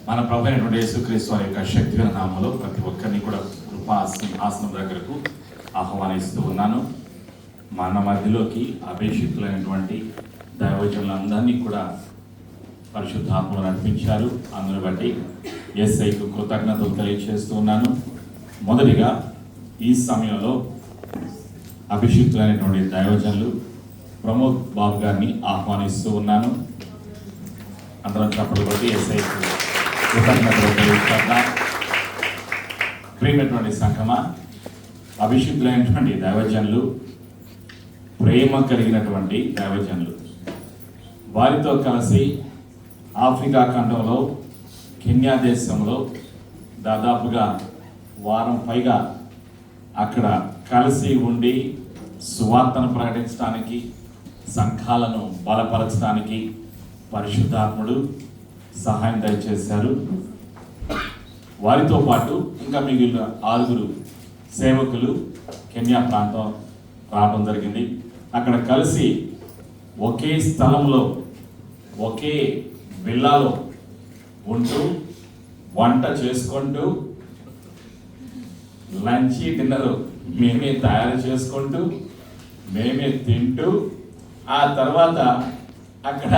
మన ప్రభు అయినటువంటి యేసుక్రీస్తు వారి యొక్క శక్తిగల నామములో ప్రతి ఒక్కరిని కూడా కృపా ఆసనం దగ్గరకు ఆహ్వానిస్తూ ఉన్నాను. మన మధ్యలోకి అభిషిక్తులైనటువంటి దైవజనులందరినీ కూడా పరిశుద్ధాత్మలు నడిపించారు. అందుని బట్టి యేసయ్యకు కృతజ్ఞతలు తెలియజేస్తూ ఉన్నాను. మొదటిగా ఈ సమయంలో అభిషిక్తులైనటువంటి దైవజనులు ప్రమోద్ బాబు గారిని ఆహ్వానిస్తూ ఉన్నాను. అందరం చప్పట్లు కొట్టి యేసయ్యకు కృతజ్ఞతలు తెలియజేస్తాం. ప్రియమైనటువంటి సంఘమా, అభిషిక్తులైనటువంటి దైవజనులు ప్రేమ కలిగినటువంటి దైవజనులు. వారితో కలిసి ఆఫ్రికా ఖండంలో కెన్యా దేశంలో దాదాపుగా వారం పైగా అక్కడ కలిసి ఉండి సువార్తను ప్రకటించడానికి, సంఘాలను బలపరచడానికి పరిశుద్ధాత్ముడు సహాయం దయచేశారు. వారితో పాటు ఇంకా మిగిలిన 6 సేవకులు కెన్యా ప్రాంతం రావడం జరిగింది. అక్కడ కలిసి ఒకే స్థలంలో ఒకే విల్లాలో ఉంటూ వంట చేసుకుంటూ లంచ్ డిన్నర్ మేమే తయారు చేసుకుంటూ మేమే తింటూ ఆ తర్వాత అక్కడ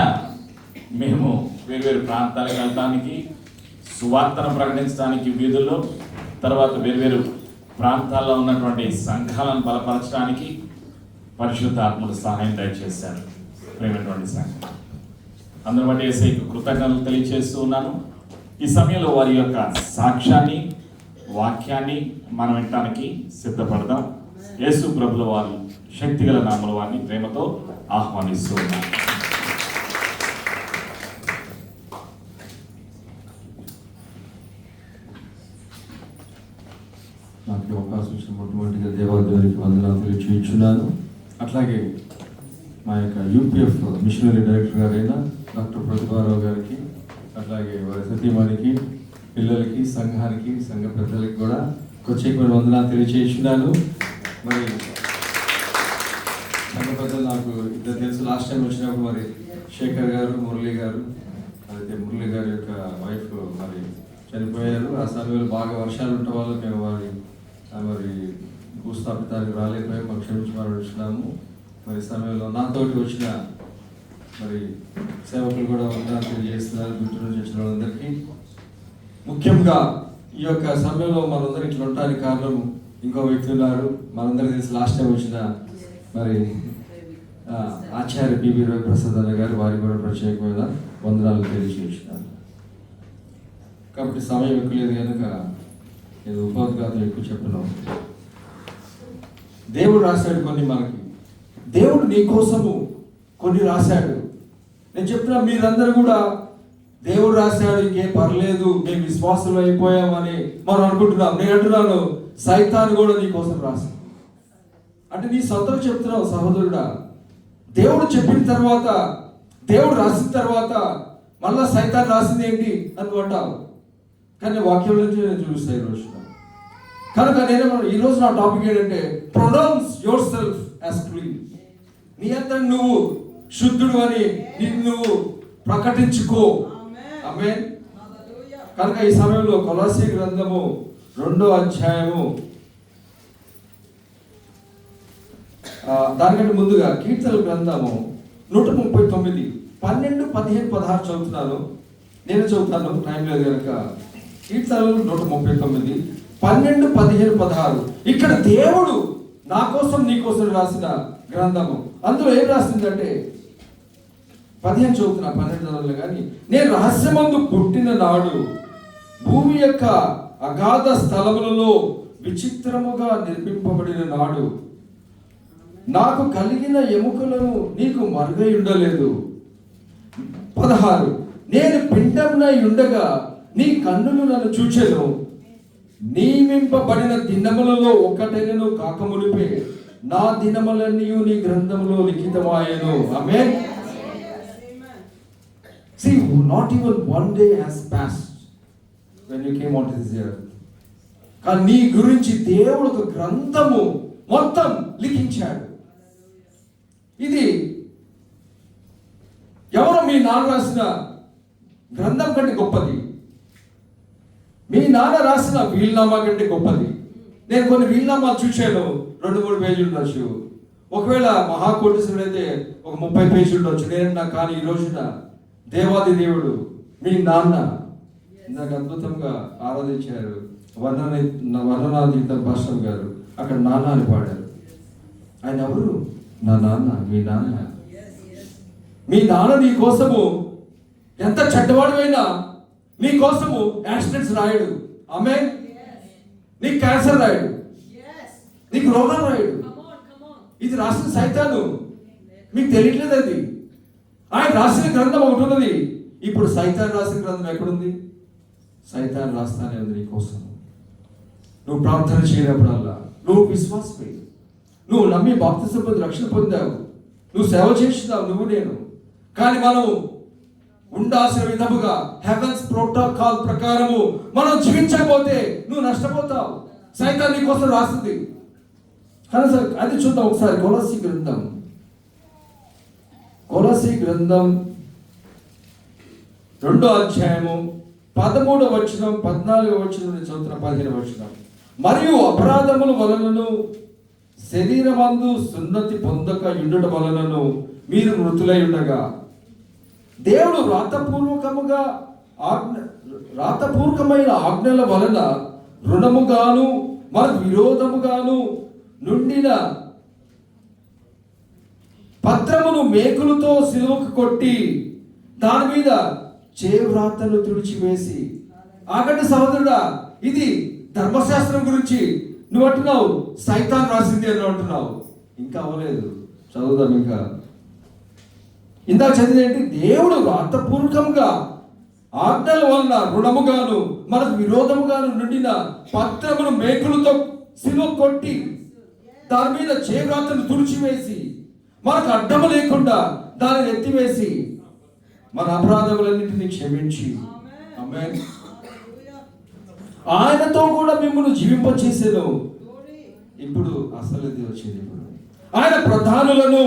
మేము వేరు ప్రాంతాలకు వెళ్ళడానికి, సువార్తను ప్రకటించడానికి వీధుల్లో, తర్వాత వేరు ప్రాంతాల్లో ఉన్నటువంటి సంఘాలను బలపరచడానికి పరిశుద్ధాత్మలు సహాయం దయచేశారు. ప్రేమైనటువంటి సంఘం అందరి బట్టి యేసయ్యకు కృతజ్ఞతలు తెలియజేస్తూ ఉన్నాను. ఈ సమయంలో వారి యొక్క సాక్ష్యాన్ని, వాక్యాన్ని మనం వినడానికి సిద్ధపడదాం. యేసు ప్రభుల వారి శక్తిగల నామముల వారిని ప్రేమతో ఆహ్వానిస్తూ ఉన్నాను. నాకు అవకాశం ఇచ్చిన మొట్టమొదటిగా దేవాలయానికి వందనాలు తెలియజేస్తున్నాను. అట్లాగే మా యొక్క యూపీఎఫ్ మిషనరీ డైరెక్టర్ గారైన డాక్టర్ ప్రతిభారావు గారికి, అట్లాగే వారి సతీమణికి, పిల్లలకి, సంఘానికి, సంఘ పెద్దలకి కూడా ప్రత్యేకమైన వందనాలు తెలియజేస్తున్నాను. మరి సంఘ పెద్దలు నాకు ఇద్దరు తెలుసు. లాస్ట్ టైం వచ్చినప్పుడు మరి శేఖర్ గారు, మురళి గారు, అయితే మురళి గారి యొక్క వైఫ్ మరి చనిపోయారు. ఆ సమయంలో బాగా వర్షాలు ఉండటం వల్ల మేము మరి భూస్థాపితానికి రాలేకపోయి మాకు క్షమించమని మరి సమయంలో నాతోటి వచ్చిన మరి సేవకులు కూడా వందనాలు తెలియజేస్తున్నారు. గుంటూరు నుంచి వచ్చిన వాళ్ళందరికీ. ముఖ్యంగా ఈ యొక్క సమయంలో మనందరూ ఇట్లా ఉండడానికి కారణం ఇంకో వ్యక్తి ఉన్నారు. మనందరికీ తెలిసి లాస్ట్ టైం వచ్చిన మరి ఆచార్య బిబి రవి ప్రసాద్ అన్న గారు, వారికి కూడా ప్రత్యేకమైన వందనాలు తెలియజేస్తున్నారు. కాబట్టి సమయం ఎక్కువ లేదు కనుక నేను ఉపోద్ఘాతం ఎక్కువ చెప్పను. దేవుడు రాశాడు కొన్ని మనకి. దేవుడు నీ కోసము కొన్ని రాశాడు. నేను చెప్తున్నా, మీరందరూ కూడా దేవుడు రాశాడు, ఇంకేం పర్లేదు, మేము విశ్వాసులు అయిపోయామని మనం అనుకుంటున్నాం. నేను అంటున్నాను, సైతాన్ని కూడా నీ కోసం రాశాడు. అంటే నీ సొంతం చెప్తున్నావు సహోదరుడా. దేవుడు చెప్పిన తర్వాత, దేవుడు రాసిన తర్వాత మళ్ళా సైతాన్ రాసింది ఏంటి అనుకుంటావు. కానీ వాక్యం నుంచి నేను చూస్తాను ఈరోజు. కనుక నేను ఈరోజు నా టాపిక్ ఏంటంటే pronounce yourself as clean. నీ అంతా నువ్వు శుద్ధుడు అని నువ్వు ప్రకటించుకో. ఆమేన్. కనుక ఈ సమయంలో కొలస్సీ గ్రంథము 2వ అధ్యాయము, దానికంటే ముందుగా కీర్తన గ్రంథము 139 12, 15, 16 చదువుతున్నాను. నేను చదువుతాను, టైం లేదు కనుక. కీర్తనలు 139 12, 15, 16. ఇక్కడ దేవుడు నా కోసం నీ కోసం రాసిన గ్రంథము. అందులో ఏం రాసిందంటే 15 చదువుతున్నా, 12 చదవలే కానీ. నేను రహస్యమందు పుట్టిన నాడు భూమి యొక్క అగాధ స్థలములలో విచిత్రముగా నిర్మింపబడిన నాడు నాకు కలిగిన ఎముకలను నీకు మరుగై ఉండలేదు. 16 నేను పిండమునై ఉండగా నీ కన్నులు నన్ను చూచెను. నియమింపబడిన దినములలో ఒకటైనను కాకమునిపే నా దినములన్నీ నీ గ్రంథములో లిఖితమాయెను. ఆమేన్. See, not even one day has passed when you came onto this earth. కానీ నీ గురించి దేవుడు ఒక గ్రంథము మొత్తం లిఖించాడు. ఇది ఎవరో మీ నాన్న రాసిన గ్రంథం కంటే గొప్పది. మీ నాన్న రాసిన వీలునామా కంటే గొప్పది. నేను కొన్ని వీలునామాలు చూశాను, 2-3 పేజీలు ఉండొచ్చు. ఒకవేళ మహాకోటీశ్వరుడు అయితే ఒక 30 పేజీలు ఉండొచ్చు. నేను కానీ ఈ రోజున దేవాది దేవుడు మీ నాన్న ఇందాక అద్భుతంగా ఆరాధించారు. వర్ణనాతీత భాషం గారు అక్కడ నాన్న అని పాడారు. ఆయన ఎవరు? నా నాన్న, మీ నాన్న. మీ నాన్న నీ కోసము ఎంత చెడ్డవాడువైనా నీ కోసము యాక్సిడెంట్స్ రాయడు. ఆమేన్. నీకు క్యాన్సర్ రాయడు, నీకు రోగాలు రాయడు. ఇది రాసిన సైతాను. మీకు తెలియట్లేదు అది. ఆయన రాసిన గ్రంథం ఒకటి ఉన్నది. ఇప్పుడు సైతాన్ రాసిన గ్రంథం ఎక్కడుంది? సైతాన్ రాస్తానే ఉంది నీ కోసం. నువ్వు ప్రార్థన చేయనప్పుడల్లా నువ్వు విశ్వాసమే, నువ్వు నమ్మి బాప్తిసం పొంది రక్షణ పొందావు, నువ్వు సేవ చేస్తున్నావు, నువ్వు నేను. కానీ మనం ఉండాల్సిన విధముగా హెవెన్స్ ప్రోటోకాల్ ప్రకారము మనం జీవించకపోతే నువ్వు నష్టపోతావు. సైతాన్ నీ కోసం రాస్తుంది. కానీ అది చూద్దాం ఒకసారి. కొలస్సీ గ్రంథం 2వ అధ్యాయము 13వ వచనం, 14వ వచనం చదువుతున్న 15వ వచనం. మరియు అపరాధముల వలనను శరీరమందు సున్నతి పొందక ఉండుట వలనను మీరు మృతులై ఉండగా దేవుడు రాతపూర్వకమైన ఆజ్ఞల వలన రుణముగాను మనకు విరోధముగాను నుండిన పత్రమును మేకులతో సిలువకు కొట్టి దాని మీద చేవ్రాతను తుడిచివేసి. ఆగండి సహోదరుడా, ఇది ధర్మశాస్త్రం గురించి నువ్వు అంటున్నావు సైతాన్ రాసింది అని అంటున్నావు. ఇంకా అవ్వలేదు, చదువుదాం. ఇంకా ఇందాక చదివేంటి? దేవుడు రాతపూర్వకంగా ఆజ్ఞల వలన రుణముగాను మనకు విరోధముగాను నుండిన పత్రమును మేకులతో సిలువ కొట్టి దాని మీద చేవ్రాతను తుడిచివేసి మనకు అడ్డము లేకుండా దానిని ఎత్తివేసి మన అపరాధములన్నింటినీ క్షమించి ఆమేన్ ఆయనతో కూడా మిమ్మల్ని జీవింపచేసేను. ఇప్పుడు అసలు ఇది వచ్చేది. ఇప్పుడు ఆయన ప్రధానులను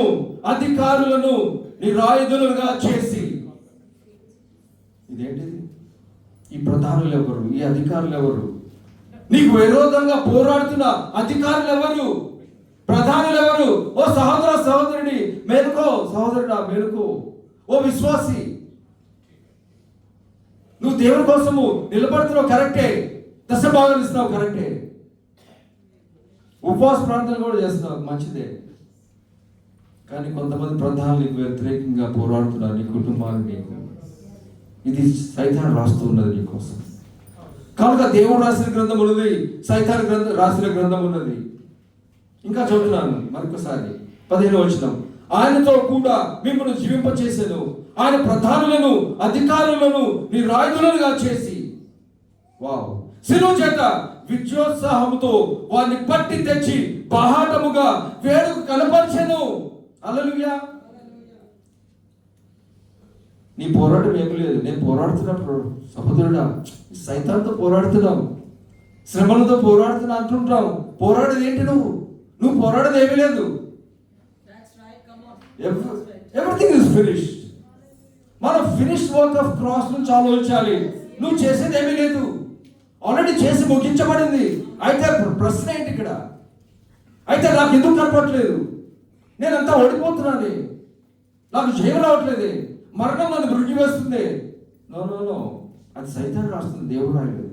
అధికారులను నిరాయుధులుగా చేసి. ఇదేంటిది? ఈ ప్రధానులు ఎవరు? ఈ అధికారులు ఎవరు? నీకు విరోధంగా పోరాడుతున్న అధికారులు ఎవరు? ప్రధానులు ఎవరు? ఓ సహోదర సహోదరుడి మేలుకో, సహోదరుడా మేలుకో. ఓ విశ్వాసి, నువ్వు దేవుని కోసము నిలబడుతున్నావు కరెక్టే, దశభాగాలు ఇస్తున్నావు కరెక్టే, ఉపవాస ప్రార్థనలు కూడా చేస్తున్నావు మంచిదే. కానీ కొంతమంది ప్రధానులు నీకు వ్యతిరేకంగా పోరాడుతున్నారు, నీ కుటుంబాన్ని. నీకు ఇది సైతాన్ రాస్తూ ఉన్నది నీ కోసం. కనుక దేవుడు రాసిన గ్రంథం ఉన్నది, సైతాన్ రాసిన గ్రంథం ఉన్నది. ఇంకా చదువుతున్నాను మరొకసారి 15వ వచనం. ఆయనతో కూడా మిమ్మల్ని జీవింపచేసాను, ఆయన ప్రధానులను అధికారులను నిరాయుధులుగా చేసి. వావ్. శిలువ చేత విజయోత్సాహముతో వారిని పట్టి తెచ్చి బాహాటముగా వేడుక కనపరిచెను. హల్లెలూయా. నీ పోరాటం ఏమి లేదు. నేను పోరాడుతున్నప్పుడు సహోదరుడా, సైతాన్తో పోరాడుతున్నాం, శ్రమలతో పోరాడుతున్నా అంటుంటాం. పోరాడేది ఏంటి? నువ్వు పోరాడేది ఏమీ లేదు. Everything is finished. మనం ఫినిష్డ్ వర్క్ ఆఫ్ క్రాస్ నుంచి ఆలోచించాలి. నువ్వు చేసేది ఏమీ లేదు, ఆల్రెడీ చేసి ముగించబడింది. అయితే ప్రశ్న ఏంటి ఇక్కడ? అయితే నాకు ఎందుకు కనపడట్లేదు? నేనంతా ఓడిపోతున్నాను, నాకు జయం రావట్లేదు, మరణం నన్ను మృంగి వేస్తుంది. నో, అది సైతాన్ రాస్తుంది, దేవుడు రాయలేదు.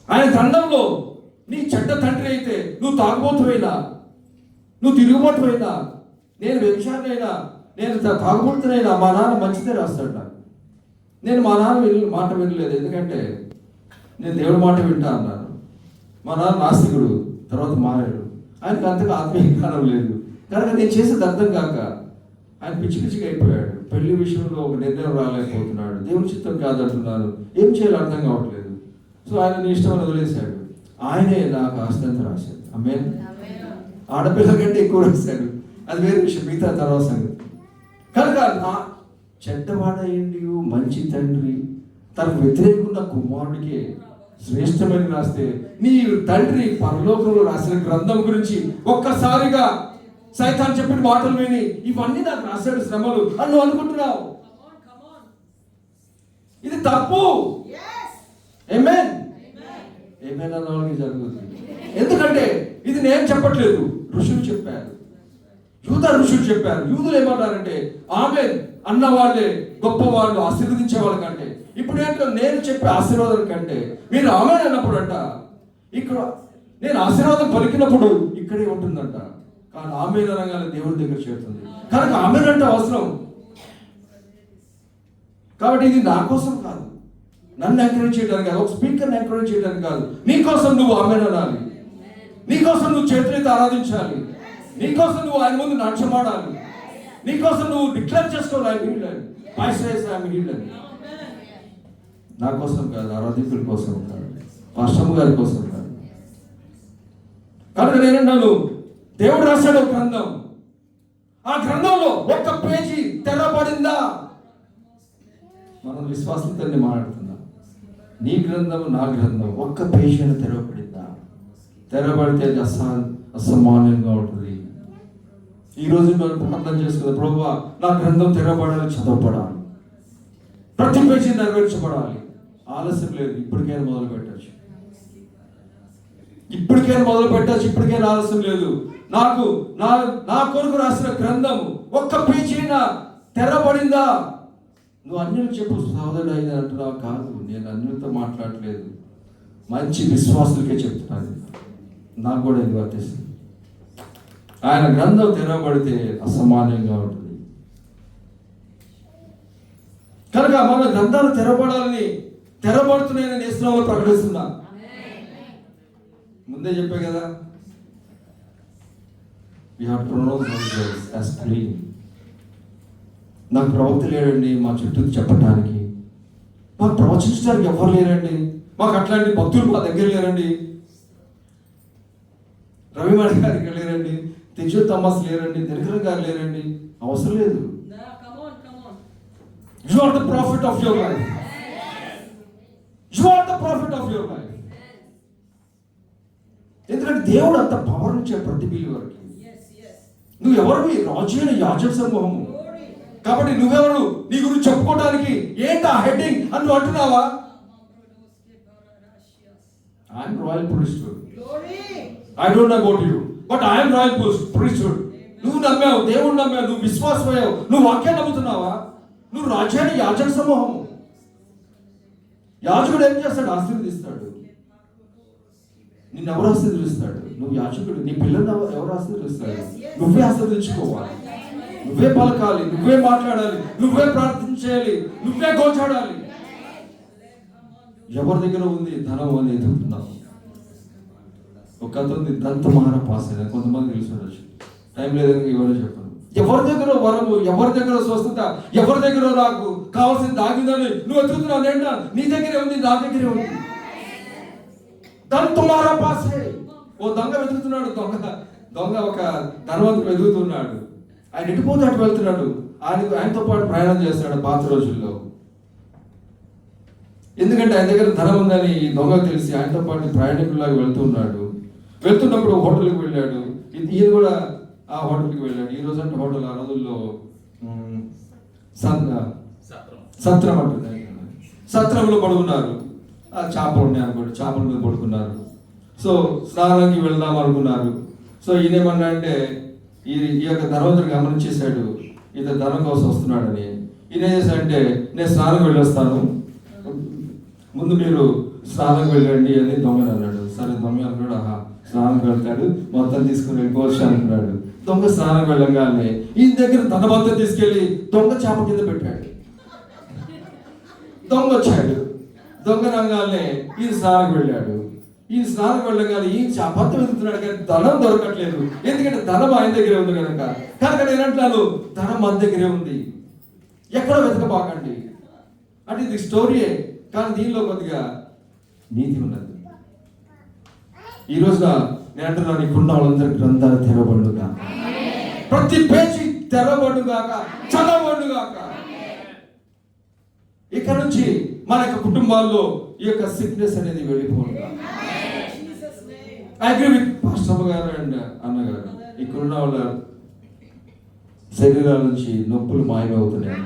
ఆయన గ్రంథంలో నీ చెడ్డ తండ్రి అయితే, నువ్వు తాగుబోతువైనా, నువ్వు తిరుగుబోతువైనా, నేను వ్యభిచారినైనా, నేను తాగుబోతునైనా, మా నాన్న మంచిదే రాస్తాడు నాకు. నేను మా నాన్న మాట వినలేదు, ఎందుకంటే నేను దేవుడి మాట వింటా అన్నాను. మా నాన్న నాస్తికుడు, తర్వాత మారాడు. ఆయనకు అంతగా ఆత్మీయ జ్ఞానం లేదు కనుక నేను చేసేది అర్థం కాక ఆయన పిచ్చి పిచ్చిగా అయిపోయాడు. పెళ్లి విషయంలో ఒక నిర్ణయం రాలేకపోతున్నాడు. దేవుని చిత్తం కాదంటున్నాను, ఏం చేయాలో అర్థం కావట్లేదు. సో ఆయన నీ ఇష్టం వదిలేశాడు. ఆయనే నాకు ఆస్తంత రాశాడు. ఆమేన్. ఆడపిల్ల కంటే ఎక్కువ రాశాడు, అది వేరే విషయం, మిగతా తర్వాత సంగతి. కనుక నా చెడ్డవాడయ్యండి మంచి తండ్రి తనకు వ్యతిరేకంగా కుమారుడికి శ్రేష్టమైన రాస్తే, నీ తండ్రి పరలోకంలో రాసిన గ్రంథం గురించి ఒక్కసారిగా సైతాన్ చెప్పిన మాటలు విని ఇవన్నీ నాకు రాశాడు శ్రమలు అని నువ్వు అనుకుంటున్నావు. ఇది తప్పు. ఆమేన్. ఆమేన్ అన్న వాళ్ళకి జరుగుతుంది. ఎందుకంటే ఇది నేను చెప్పట్లేదు, ఋషులు చెప్పారు, యూద ఋషులు చెప్పారు. యూదులు ఏమన్నారంటే ఆమేన్ అన్న వాళ్ళే గొప్పవాళ్ళు, ఆశీర్వదించే వాళ్ళ కంటే. ఇప్పుడు ఏంటో నేను చెప్పే ఆశీర్వాదం కంటే మీరు ఆమేన్ అన్నప్పుడు అంట, ఇక్కడ నేను ఆశీర్వాదం పలికినప్పుడు ఇక్కడే ఉంటుందంట. కానీ ఆమేన్ అనగానే దేవుడి దగ్గర చేరుతుంది. కనుక ఆమేన్ అంటే అవసరం. కాబట్టి ఇది నా కోసం కాదు, నన్ను ఎంకరేజ్ చేయడానికి కాదు, ఒక స్పీకర్ని ఎంకరేజ్ చేయడానికి కాదు. నీకోసం నువ్వు ఆమేన్ అనాలి, నీకోసం నువ్వు చేతులైతే ఆరాధించాలి, నీకోసం నువ్వు ఆయన ముందు నాట్యమాడాలి, నీకోసం నువ్వు డిక్లేర్ చేసుకోవాలి ఆయన హీల్డ్, ఆయన హీల్డ్. నా కోసం కాదు, ఆరాధికుల కోసం కాదు, పాస్టర్ గారి కోసం కాదు. కనుక నేనన్నాను, దేవుడు రాశాడు ఒక గ్రంథం, ఆ గ్రంథంలో ఒక్క పేజీ తెరబడిందా? మనం విశ్వాసంతో మాట్లాడుతున్నాం. నీ గ్రంథం నా గ్రంథం ఒక్క పేజీ అయినా తెరవబడిందా? తెరబడితే అది అసమాన్యంగా ఉంటుంది. ఈరోజు మనం ప్రార్థన చేసుకున్న, ప్రభువా నా గ్రంథం తెరవబడాలి, చదవబడాలి, ప్రతి పేజీ నెరవేర్చబడాలి. ఆలస్యం లేదు, ఇప్పటికైనా మొదలు పెట్టచ్చు, ఇప్పటికైనా ఆలస్యం లేదు. నాకు నా కొరకు రాసిన గ్రంథం ఒక్క పేజీనా తెరబడిందా? నువ్వు అన్యులకు చెప్పు సహోదరుడు అయింది అంటున్నావు. కాదు, నేను అన్యులతో మాట్లాడలేదు, మంచి విశ్వాసులకే చెప్తున్నాను. నాకు కూడా ఇది వర్తిస్తుంది. ఆయన గ్రంథం తెరవబడితే అసమాన్యంగా ఉంటుంది. కనుక మన గ్రంథాలు తెరబడుతున్నాయని నేస్తున్నాలో ప్రకటిస్తున్నా. ముందే చెప్పే కదా, we have pronounced ourselves as clean. నాకు ప్రవక్త లేడండి మా చుట్టూ చెప్పడానికి, మాకు ప్రవచించడానికి ఎవరు లేరండి, మాకు అట్లాంటి భక్తులు మా దగ్గర లేరండి, రవిమాడి గారికి లేరండి, తెజు తమస్ లేరండి, దినకరన్ గారు లేరండి. అవసరం లేదు. You are the prophet of your life. You are the prophet of your life. ఎందుకంటే దేవుడు అంత పవర్ ఇచ్చే ప్రతి బిలీవర్కి. నువ్వు ఎవరివి? రాజైన యాజక సమూహము. కాబట్టి నువ్వెవరు? నీ గురించి చెప్పుకోవడానికి ఏంటి ఆ హెడ్డింగ్ అని నువ్వు అంటున్నావా? I'm royal priesthood. I don't know about you, but I'm royal priesthood. నువ్వు నమ్మావు, దేవుడు నమ్మావు, నువ్వు విశ్వాసమయ్యావు, నువ్వు వాక్యాన్ని నమ్ముతున్నావా? నువ్వు రాజైన యాజక సమూహము. యాజకుడు ఏం చేస్తాడు? ఆశీర్వదిస్తాడు. నిన్ను ఎవరు ఆశీర్వదిస్తాడు? నువ్వు యాజకుడు. నీ పిల్లలు ఎవరు ఆశీర్వదిస్తాడు? నువ్వే ఆశీర్వదించుకోవాలి, నువ్వే పలకాలి, నువ్వే మాట్లాడాలి, నువ్వే ప్రార్థించాలి, నువ్వే గోచాడాలి. ఎవరి దగ్గర ఉంది ధనం అని ఎదుగుతున్నావు. ఒక అతను దంతమార పాస్ అయినా, కొంతమంది తెలిసి ఉండొచ్చు, టైం లేదని ఎవరో చెప్పాను. ఎవరి దగ్గర వరము, ఎవరి దగ్గర స్వస్థత, ఎవరి దగ్గర నాకు కావాల్సిన దాగిందని నువ్వు ఎదుగుతున్నావు. ఏంటా? నీ దగ్గరే ఉంది, నా దగ్గరే ఉంది. దంతమార పాసే. ఓ దొంగ వెతుకుతున్నాడు, దొంగ ఒక ధనవంతుడు ఎదుగుతున్నాడు. ఆయన ఎటుపోతే అటు వెళ్తున్నాడు, ఆయనతో పాటు ప్రయాణం చేస్తున్నాడు పాత రోజుల్లో. ఎందుకంటే ఆయన దగ్గర ధనం ఉందని ఈ దొంగకు తెలిసి ఆయనతో పాటు ప్రయాణికుల్లాగా వెళ్తున్నాడు. వెళ్తున్నప్పుడు హోటల్కి వెళ్ళాడు, ఈయన కూడా ఆ హోటల్కి వెళ్ళాడు. ఈ రోజు అంటే హోటల్, ఆ రోజుల్లో సత్రం అంటుంది. సత్రంలో పడుకున్నారు. చేపలు ఉన్నాయి అనుకోండి, చేపల మీద పడుకున్నారు. సో స్నానానికి వెళ్దాం అనుకున్నారు. సో ఈయనేమన్నా అంటే ఈ యొక్క ధనవంతుడు గమనించేశాడు, ఇతను ధనం కోసం వస్తున్నాడని. ఈయన ఏం చేశాడంటే, నేను స్నానం వెళ్ళొస్తాను, ముందు మీరు స్నానం వెళ్ళండి అని దొంగని అన్నాడు. సరే దొంగ అనుకున్నాడు, ఆహా స్నానం వెళ్తాడు, మొత్తం తీసుకుని వెళ్ళిపోవచ్చు అనుకున్నాడు. దొంగ స్నానం వెళ్ళంగానే ఈయన దగ్గర ధనవంతం తీసుకెళ్ళి దొంగ చేప కింద పెట్టాడు. దొంగ వచ్చాడు, దొంగ రంగాల్నే ఈయన స్నానం వెళ్ళాడు. ఈయన స్నానం వెళ్ళగానే ఈయన అబద్ధం వెతుకుతున్నాడు, కానీ ధనం దొరకట్లేదు. ఎందుకంటే ధనం ఆయన దగ్గరే ఉంది కనుక. కనుక నేను అంటున్నాను, ధనం మన దగ్గరే ఉంది, ఎక్కడ వెతకబాకండి. అంటే ఇది స్టోరీయే, కానీ దీనిలో కొద్దిగా నీతి ఉన్నది. ఈ రోజున నేను అంటున్నాను, నీకున్న వాళ్ళందరి గ్రంథాలు తెరవబడుగా, ప్రతి పేజీ తెరవబడుగాక, చదవబడుగాక. ఇక్కడ నుంచి మన యొక్క కుటుంబాల్లో ఈ యొక్క సిక్నెస్ అనేది వెళ్ళిపోగా. ఐ అగ్రీ విత్ పాస్టర్ గారు అండ్ అన్నగారు, ఇక్కడున్న వాళ్ళ శరీరాల నుంచి నొప్పులు మాయమవుతున్నాయి.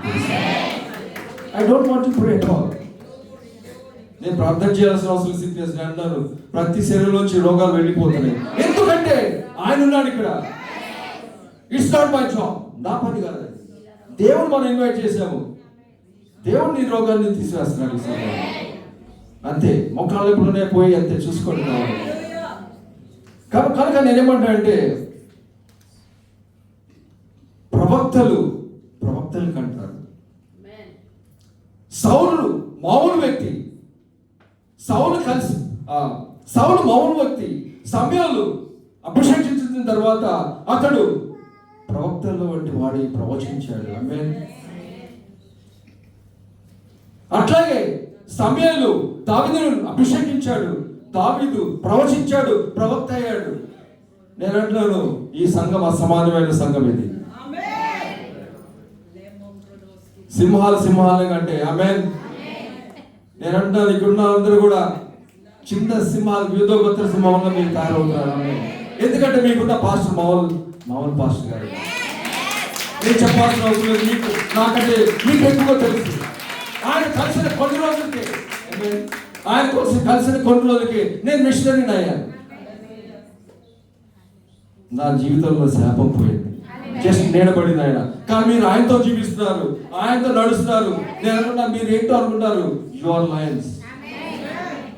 I don't want to pray at all. నేను ప్రార్థన చేయాల్సిన అవసరం సిక్నెస్ అంటాను. ప్రతి శరీరంలోంచి రోగాలు వెళ్ళిపోతున్నాయి. ఎందుకంటే ఆయన ఉన్నాడు ఇక్కడ. ఇట్స్ నాట్ మై జాబ్, నా పని కాదు. దేవుడు మనం ఇన్వైట్ చేశాము. దేవుడు నీ రోగాన్ని తీసివేస్తున్నాడు ఈ సమయంలో. అంతే, మొక్కలు ఎప్పుడునే పోయి అంతే చూసుకోండి కావాలి. కనుక నేనేమంటా అంటే ప్రవక్తలు కంటారు. సౌలు మామూలు వ్యక్తి, సౌలు మామూలు వ్యక్తి. సమయాలు అభిషేకించిన తర్వాత అతడు ప్రవక్తల వంటి వాడి ప్రవచించాడు. ఆమేన్. అట్లాగే సమయాలు దావీదును అభిషేకించాడు. దావీదు ప్రవచించాడు, ప్రవక్త అయ్యాడు. నేను అంటున్నాను, ఈ సంఘం అసమానమైన సంఘం ఇది. సింహాలు కంటే. ఆమేన్. నేను అంటున్నాను, ఇక్కడున్న అందరూ కూడా చిన్న సింహాలు, యూదోగోత్ర సింహంగా మీరు తయారవుతారు. ఎందుకంటే మీకున్న పాస్టర్ మామూలు పాస్టర్ గారు. నేను చెప్పాల్సిన అవసరం లేదు. మీకు నాకంటే మీకు ఎక్కువ తెలుసు. ఆయన కలిసిన కొన్ని రోజులకి నేను మిషనరీని అయ్యాను. నా జీవితంలో శాపం పోయింది, జస్ట్ నీడబడింది ఆయన. కానీ మీరు ఆయనతో జీవిస్తున్నారు, ఆయనతో నడుస్తున్నారు. నేను అనుకున్నా మీరు ఏంటో అనుకుంటారు. You are lions.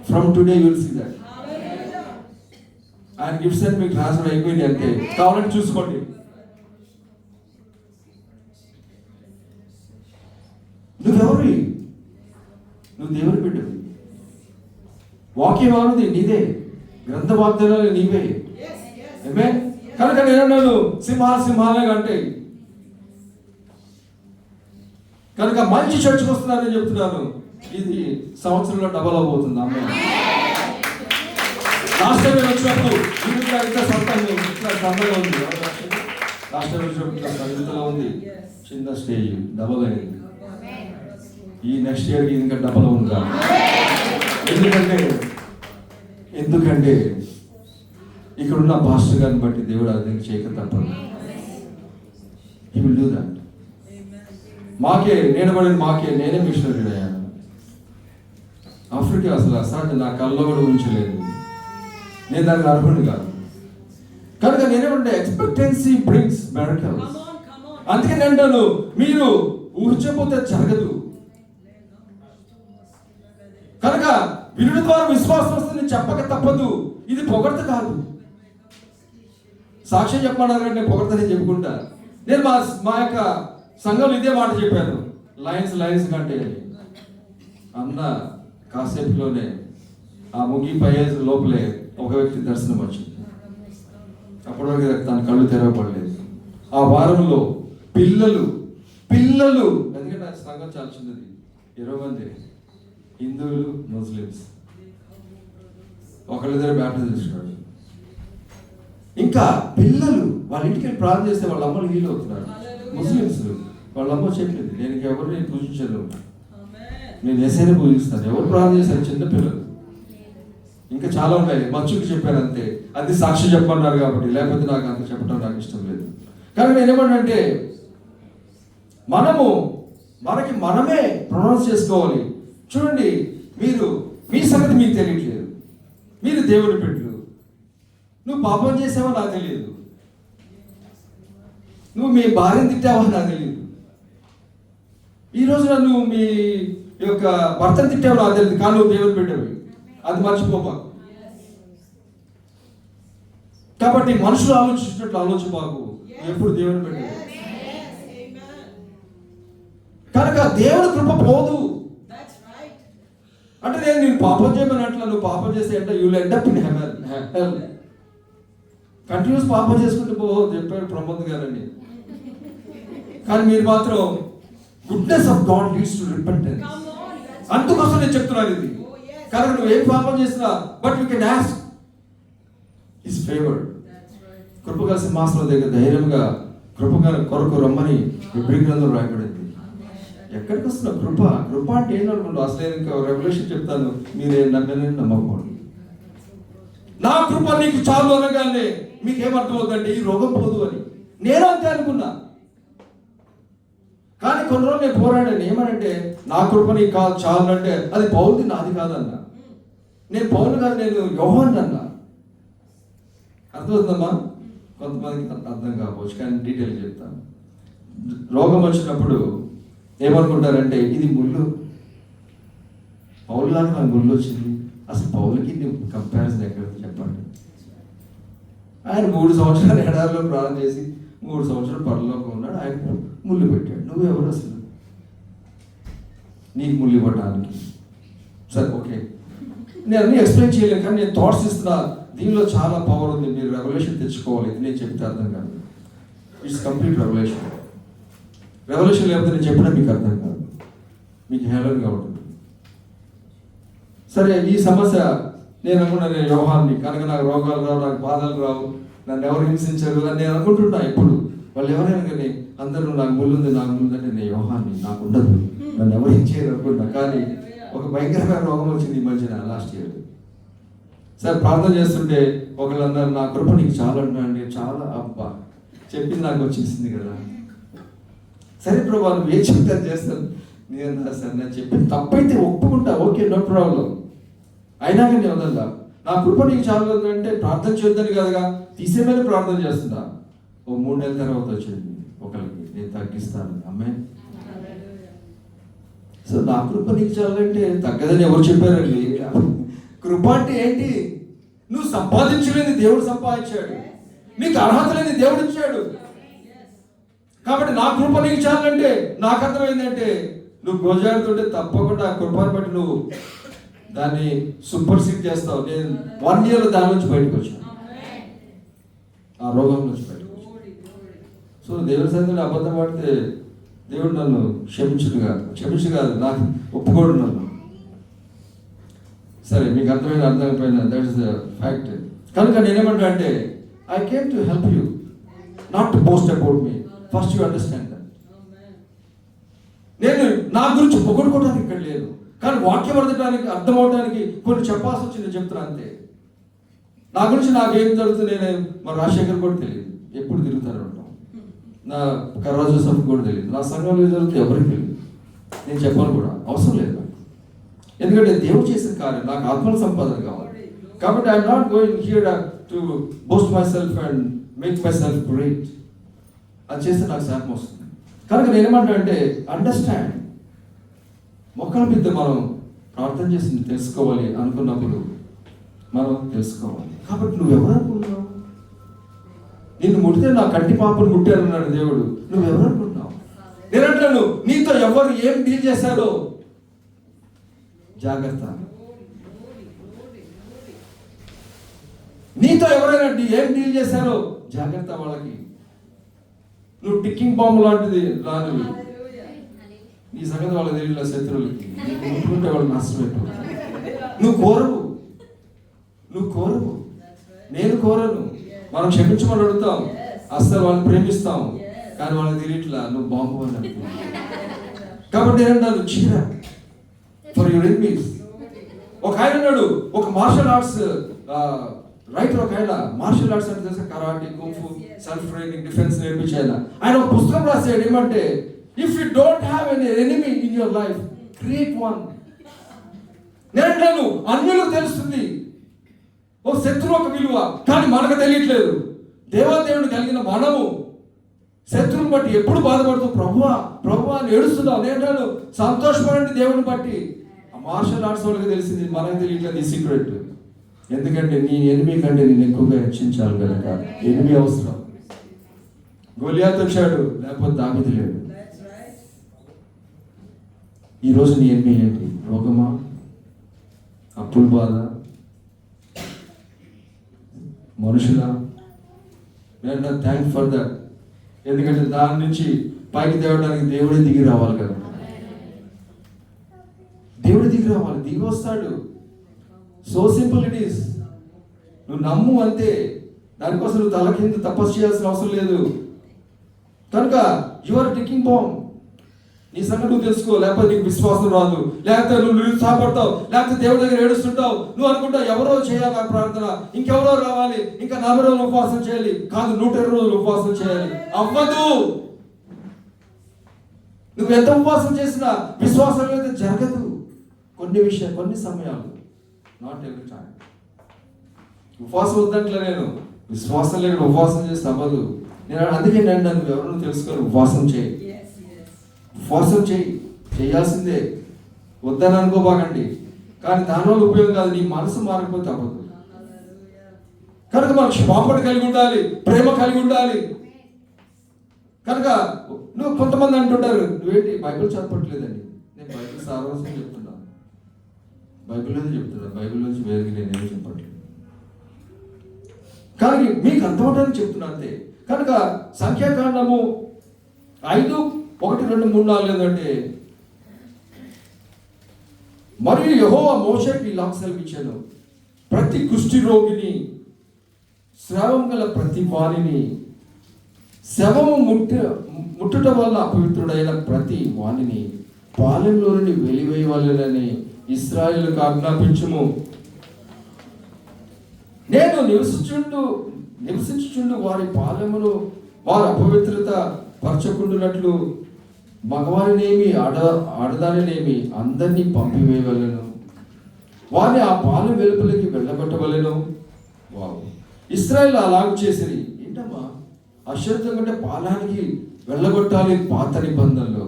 From today you will see that. ఆయన గిఫ్ట్స్ అని మీకు ట్రాన్స్ఫర్ అయిపోయింది అంతే. కావాలంటే చూసుకోండి. నువ్వెవరి? నువ్వు దేవుని బిడ్డవి. వాక్యం అనేది నీదే, గ్రంథ వాగ్దానాలు నీవే. కనుక నేను సింహాలే అంటే కనుక మంచి చర్చకు వస్తున్నానని చెప్తున్నాను. ఇది సంవత్సరంలో డబల్ అవబోతుంది. అమ్మ లాస్ట్ టైం వచ్చినప్పుడు ఇంత సంతంగా ఉంది. లాస్ట్ టైం వచ్చినప్పుడు ఇంతలో ఉంది, చిన్న స్టేజ్ డబల్ అయింది. ఈ నెక్స్ట్ ఇయర్కి ఇంకా డబల్ ఉందా? ఎందుకంటే ఇక్కడున్న పాస్టర్ గారిని బట్టి దేవుడు అది చేయక తప్పదు. He will do that. నేనే మిషనరీ అయ్యాను. ఆఫ్రికా అసలు అసాధ్యం, నా కళ్ళలో కూడా ఉంచలేదు. నేను దానికి అర్హుడిని కాదు. కనుక నేనేమంటే ఎక్స్పెక్టెన్సీ బ్రింగ్స్ మిరకల్స్. అందుకే నేను మీరు ఊహించకపోతే జరగదు. కనుక వినుడి ద్వారా విశ్వాసం వస్తుంది, చెప్పక తప్పదు. ఇది పొగడ్త కాదు. సాక్ష్యం చెప్పమన్నారు కంటే పొగడ్తనే చెప్పుకుంటా. నేను మా యొక్క సంఘంలో ఇదే మాట చెప్పాను. లయన్స్ కంటే అన్న కాసేపులోనే ఆ ముగిపోయే లోపలే ఒక వ్యక్తి దర్శనం వచ్చింది. అప్పటి వరకు తన కళ్ళు తెరవబడలేదు. ఆ వారంలో పిల్లలు ఎందుకంటే ఆ సంఘం చాలా చిన్నది, 20 మంది, హిందువులు, ముస్లిమ్స్, ఒకళ్ళిద్దరు బ్యాప్టిజం తీసుకున్నాడు. ఇంకా పిల్లలు వాళ్ళ ఇంటికి వెళ్ళి ప్రార్థన చేస్తే వాళ్ళ అమ్మలు హీల్ అవుతున్నారు. ముస్లిమ్స్ వాళ్ళ అమ్మ చెప్పలేదు, నేను ఎవరిని పూజించను, నేను ఎస్ఐని పూజిస్తాను. ఎవరు ప్రార్థన చేశారు? చిన్నపిల్లలు. ఇంకా చాలా ఉన్నాయి. మచ్చుకు చెప్పాను అంతే. అది సాక్షి చెప్పమన్నారు కాబట్టి, లేకపోతే నాకు అంత చెప్పడం నాకు ఇష్టం లేదు. కానీ నేనేమంటే మనమే ప్రొనౌన్స్ చేసుకోవాలి. చూడండి, మీ సంగతి మీకు తెలియట్లేదు. మీరు దేవుని బిడ్డలు. నువ్వు పాపం చేసావో నాకు తెలియదు, నువ్వు మీ భార్యను తిట్టావో నాకు తెలియదు, ఈ రోజున నువ్వు మీ యొక్క భర్తను తిట్టావో నాకు తెలియదు. కానీ నువ్వు దేవుని బిడ్డవి, అది మర్చిపోపా. కాబట్టి మనుషులు ఆలోచించినట్లు ఆలోచించబాకు, ఎప్పుడు దేవుని బిడ్డవి. కనుక దేవుని కృప పోదు. అంటే నేను పాపం చేయమని అట్లా, నువ్వు పాపం చేస్తే అంటే you will end up in hell. Continuous పాపం చేసుకుంటూ చెప్పాడు ప్రమోద్ గారని. కానీ మీరు మాత్రం goodness of God leads to repentance. అందుకోసం నేను చెప్తున్నాను ఇది. కనుక నువ్వు ఏం పాపం చేసినా but you can ask his favour. కృపగల సింహాసనం దగ్గర ధైర్యంగా కృపగల కొరకు రమ్మని ఇబ్రీ గ్రంథంలో రాయబడింది. ఎక్కడికి వస్తున్నా కృప అంటే ఏంటనుకుంటా? అసలు నేను ఇంకా రెవల్యూషన్ చెప్తాను, మీరే నమ్మని నమ్మకూడదు. నా కృప నీకు చాలు అనగానే మీకేమర్థమవుతుందంటే ఈ రోగం పోదు అని. నేను అంతే అనుకున్నా. కానీ కొన్ని రోజులు నేను పోరాడాను. ఏమనంటే నా కృప నీకు కాదు చాలు అంటే అది పౌలుది, నాది కాదన్నా. నేను పౌలు కాదు, నేను యోహాన్ అన్నా. అర్థమవుతుందమ్మా? కొంతమందికి అర్థం కావచ్చు, కానీ డీటెయిల్ చెప్తాను. రోగం వచ్చినప్పుడు ఏమనుకుంటారంటే ఇది ముళ్ళు, పౌలులాగా నాకు ముళ్ళు వచ్చింది. అసలు పౌలుకి కంపారిజన్ ఎక్కడ చెప్పండి? ఆయన 3 సంవత్సరాలు ఎడారిలో ప్రారంభం చేసి 3 సంవత్సరాలు పరలోకం ఉన్నాడు. ఆయన ముళ్ళు పెట్టాడు. నువ్వెవరు అసలు నీకు ముళ్ళు ఇవ్వడానికి? సరే, ఓకే, నేను అన్నీ ఎక్స్ప్లెయిన్ చేయలేను, కానీ నేను థాట్స్ ఇస్తున్నా. దీనిలో చాలా పవర్ ఉంది. మీరు రెవల్యూషన్ తెచ్చుకోవాలి. ఇది నేను చెప్తే అర్థం కాదు. It's complete revolution. రెవల్యూషన్ లేకపోతే నేను చెప్పినా మీకు అర్థం కాదు, మీకు హేళనగా ఉంటుంది. సరే, ఈ సమస్య నేను అనుకున్నా, నేను యోహాన్ని కనుక నాకు రోగాలు రావు, నాకు బాధలు రావు, నన్ను ఎవరు హింసించారు అని నేను అనుకుంటున్నా. ఇప్పుడు వాళ్ళు ఎవరైనా కానీ అందరూ నాకు ముళ్ళుంది అంటే నేను యోహాన్ని, నాకు ఉండదు, నన్ను ఎవరు ఏం చేయరు అనుకుంటా. కానీ ఒక భయంకరమైన రోగం వచ్చింది ఈ మధ్యన, లాస్ట్ ఇయర్. సరే, ప్రార్థన చేస్తుంటే ఒకళ్ళు అన్నారు, నా కృప నీకు చాలా అంటున్నాను. చాలా అబ్బా చెప్పింది నాకు వచ్చేసింది కదా. సరే ప్రభు, నువ్వు ఏం చెప్తే చేస్తాను. నేను సార్ నేను చెప్పింది తప్పైతే ఒప్పుకుంటా, ఓకే, నో ప్రాబ్లం. అయినా కానీ వదల్లా. నా కృప నీకు చాలా అంటే ప్రార్థన చేద్దని కదగా, తీసేమని ప్రార్థన చేస్తున్నా. ఓ 3 నెలల తర్వాత వచ్చింది ఒకరికి, నేను తగ్గిస్తాను. అమ్మాయి, సో నా కృప నీకు చాలంటే తగ్గదని ఎవరు చెప్పారండి? కృప అంటే ఏంటి? నువ్వు సంపాదించలేని దేవుడు సంపాదించాడు, నీకు అర్హత లేని దేవుడు ఇచ్చాడు. కాబట్టి నా కృప నీకు చాలంటే నాకు అర్థమైందంటే నువ్వు గోజాడుతుంటే తప్పకుండా ఆ కృపను బట్టి నువ్వు దాన్ని సూపర్ సీడ్ చేస్తావు. నేను 1 year దాని నుంచి బయటకు వచ్చాను, ఆ రోగం నుంచి బయటకు వచ్చాను. సో దేవుడి సన్నిధిలో అబద్ధం పడితే దేవుడు నన్ను క్షమించు కాదు, నాకు ఒప్పుకోడు నన్ను. సరే, మీకు అర్థమైపోయినా దట్ ఇస్ ద ఫ్యాక్ట్. కనుక నేనేమంటా అంటే I came to help you, not to boast about me. First you understand that. నేను నా గురించి పొగడుకోవడానికి ఇక్కడ లేదు, కానీ వాక్యం అర్థం అవడానికి కొన్ని చెప్పాల్సి వచ్చింది, చెప్తున్నా అంతే. నా గురించి నాకేం జరుగుతుంది నేను మా రాజశేఖర్ కూడా తెలియదు, ఎప్పుడు తిరుగుతాను ఉంటాం. నా కర్రా జోసెఫ్ కూడా తెలియదు, నా సంఘంలో ఏం జరుగుతుంది ఎవరికి తెలియదు. నేను చెప్పాను కూడా, అవసరం లేదు నాకు. ఎందుకంటే దేవుడు చేసిన కార్యం నాకు ఆత్మల సంపాదన కావాలి. కాబట్టి I'm not going here to boast my self and make my self great. అది చేస్తే నాకు శాపం వస్తుంది. కనుక నేనేమంటా అంటే అండర్స్టాండ్. మొక్కల మీద మనం ప్రార్థన చేసి తెలుసుకోవాలి అనుకున్నప్పుడు మనం తెలుసుకోవాలి. కాబట్టి నువ్వెవరు అనుకుంటున్నావు? నిన్ను ముట్టితే నా కంటి పాపను ముట్టారన్నాడు దేవుడు. నువ్వెవరు అనుకుంటున్నావు? నేనంటాను, నీతో ఎవరు ఏం డీల్ చేశారో జాగ్రత్త. నీతో ఎవరైనా ఏం డీల్ చేశారో జాగ్రత్త. వాళ్ళకి నువ్వు టిక్కింగ్ బాంబు లాంటిది రానివి. నీ సంగతి వాళ్ళకి తెలియదు, శత్రువులకి ముట్టుకుంటే వాళ్ళు నష్టమైపోతుంది. నువ్వు కోరవు, నేను కోరను. మనం క్షమించమని అడుగుతాం, అస్సలు వాళ్ళని ప్రేమిస్తాం, కానీ వాళ్ళకి తెలియట్లా నువ్వు బాంబు అని అనుకుంటున్నావు. కాబట్టి ఏంటంటాను, చీర ఫర్ యువర్ ఎనిమీస్. ఒక ఆయన ఉన్నాడు, ఒక మార్షల్ ఆర్ట్స్ రైటర్. ఒక ఆయన మార్షల్ ఆర్ట్స్ అంటే తెలుసా, karate, kung fu, self training, defence నేర్పించాయన. ఆయన ఒక పుస్తకం రాశాడు, ఏమంటే if you don't have an enemy in your life, create one. నేను అన్యులకు తెలుస్తుంది ఒక శత్రువు ఒక విలువ, కానీ మనకు తెలియట్లేదు. దేవాదేవుని కలిగిన మనము శత్రువుని బట్టి ఎప్పుడు బాధపడుతూ ప్రభువా అని ఏడుస్తున్నావు. నేను సంతోషపడండి దేవుని బట్టి. ఆ మార్షల్ ఆర్ట్స్ వాళ్ళకి తెలిసింది, మనకు తెలియట్లేదు ఈ సీక్రెట్. ఎందుకంటే నీ ఎనిమి కంటే నేను ఎక్కువగా హెచ్చించాలి కనుక ఎనిమి అవసరం. గొలియాతు వచ్చాడు, లేకపోతే దావీదు లేడు. ఈరోజు నీ ఎనిమి ఏంటి? రోగమా, అప్పుల బాధ, మనుషులా? నేను థ్యాంక్ ఫర్ దట్. ఎందుకంటే దాని నుంచి పైకి తేవడానికి దేవుడే దిగి రావాలి కదా. దేవుడు దిగి రావాలి, దిగి వస్తాడు. So simple it is. నువ్వు నమ్ము అంతే. దానికోసం నువ్వు తల కింద తపస్సు చేయాల్సిన అవసరం లేదు. కనుక యు ఆర్ టికింగ్ బాంబ్. నీ సంగతి నువ్వు తెలుసుకో, లేకపోతే నీకు విశ్వాసం రాదు, లేకపోతే నువ్వు నిరుత్సాహపడతావు, లేకపోతే దేవుడి దగ్గర ఏడుస్తుంటావు. నువ్వు అనుకుంటావు ఎవరో చేయాలి ఆ ప్రార్థన, ఇంకెవరో రావాలి, ఇంకా 40 రోజులు ఉపవాసం చేయాలి. కాదు, 120 రోజులు ఉపవాసం చేయాలి. అవ్వదు. నువ్వు ఎంత ఉపవాసం చేసినా విశ్వాసం అయితే జరగదు. కొన్ని సమయాలు, నాట్ ఎవ్రీ టైం. ఉపవాసం వద్దంట్లే నేను, విశ్వాసం లేకుండా ఉపవాసం చేస్తే అవ్వదు. నేను అందుకే నన్ను ఎవరు తెలుసుకోరు. ఉపవాసం చేయి, ఉపవాసం చేయాల్సిందే, వద్దని అనుకోబాకండి. కానీ దానివల్ల ఉపయోగం కాదు, నీ మనసు మారిపోతే అవ్వదు. కనుక మనకు క్షమాపణ కలిగి ఉండాలి, ప్రేమ కలిగి ఉండాలి. కనుక నువ్వు కొంతమంది అంటుంటారు, నువ్వేంటి బైబిల్ చదవట్లేదండి. నేను బైబిల్ సారాంశం చెప్తున్నాను, బైబిల్లోనే చెప్తున్నాను, బైబిల్ నుంచి వేరుగా నేనేమో చెప్పట్లేదు. కానీ మీకు అర్థమవడానికి చెప్తున్నా అంతే. కనుక సంఖ్యాకాండము 5:1-2-3-4 ఏంటంటే, మరియు యెహోవా మోషేకి ఇలా సెలవిచ్చాను, ప్రతి కుష్టి రోగిని, స్రావం గల ప్రతి వాణిని, శవము ముట్టుట వల్ల అపవిత్రుడైన ప్రతి వాణిని పాలెంలో నుండి వెలివేయవలెనని ఇశ్రాయేలుకు ఆజ్ఞాపించుము. నేను నివసించుచుండు వారి పాలెమును వారు అపవిత్రత పరచకుండునట్లు మగవారినేమి ఆడదానినేమి అందరినీ పంపివేయవలెను. వారిని ఆ పాలెం వెలుపలికి వెళ్ళగొట్టవలెను. వారు ఇశ్రాయేలు అలాగూ చేసిరి. ఏంటమ్మా, అశ్రద్ధం కంటే పాలానికి వెళ్ళగొట్టాలి పాత నిబంధనలో.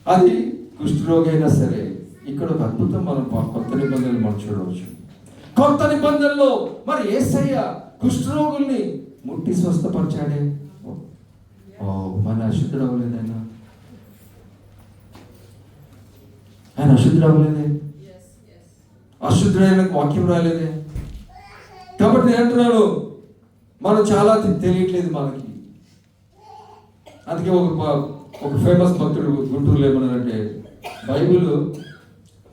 అది కుష్ఠరోగి అయినా సరే. ఇక్కడ ఒక అద్భుతం మనం కొత్త నిబంధనలు మనం చూడవచ్చు. కొత్త నిబంధనలో మరి యేసయ్య కుష్ఠరోగుల్ని ముట్టి స్వస్థపరిచాడే. మన అశుద్ధుడు అవ్వలేదు, ఆయన అశుద్ధుడు అవ్వలేదే, అశుద్ధుడైన వాక్యం రాలేదే. కాబట్టి నేను అంటున్నాను, మనం చాలా తెలియట్లేదు మనకి. అందుకే ఒక ఫేమస్ భక్తుడు గుంటూరులో ఏమన్నారంటే, బైబిల్